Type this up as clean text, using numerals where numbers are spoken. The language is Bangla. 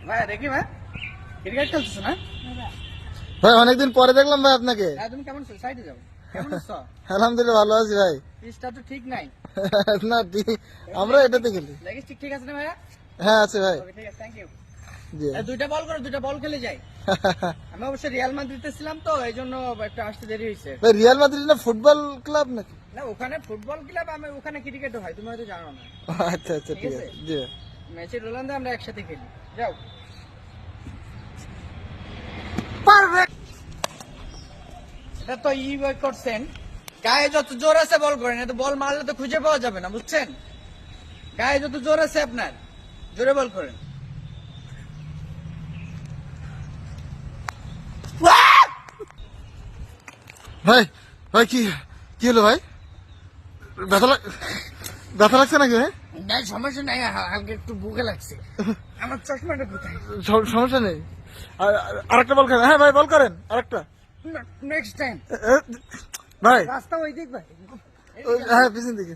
ভাই দেখি ভাই ক্রিকেট খেলতেছ না ভাই অনেকদিন পরে দেখলাম ভাই আপনাকে। তুমি কেমন আছো? সাইডে যাও। কেমন আছো? আলহামদুলিল্লাহ ভালো আছি ভাই। পিচটা তো ঠিক নাই। না ঠিক, আমরা এটাতে খেলি। লেগিস ঠিক আছে না ভাইয়া? হ্যাঁ আছে ভাই। ওকে ঠিক আছে, থ্যাংক ইউ। জি দুইটা বল করো, দুইটা বল খেলে যাই। আমি অবশ্য রিয়াল মাদ্রিদে ছিলাম তো এইজন্য একটু আসতে দেরি হয়েছে। ভাই রিয়াল মাদ্রিদ না ফুটবল ক্লাব নাকি? না ওখানে ফুটবল ক্লাব, আমি ওখানে ক্রিকেটও হয়, তুমি হয়তো জানো না। আচ্ছা আচ্ছা ঠিক আছে। জি ম্যাচে রোনালদো আমরা একসাথে খেলি। যাও। পারফেক্ট। এটা তো করছেন, গায়ে যত জোর আছে বল করেন, এত বল মারলে তো খুঁজে পাওয়া যাবে না, বুঝছেন? গায়ে যত জোর আছে আপনার, জোরে বল করেন। ভাই ভাই কি কি হলো ভাই? ব্যথা লাগছে নাকি ভাই? না সমস্যা নাই, হালকা একটু বুকে লাগছে। আমার চশমাটা কোথায়? সমস্যা নেই। আরেকটা বল করেন। হ্যাঁ ভাই বল করেন আরেকটা। Next time. ভাই রাস্তা ওই দিক ভাই। হ্যাঁ পিছন দিকে।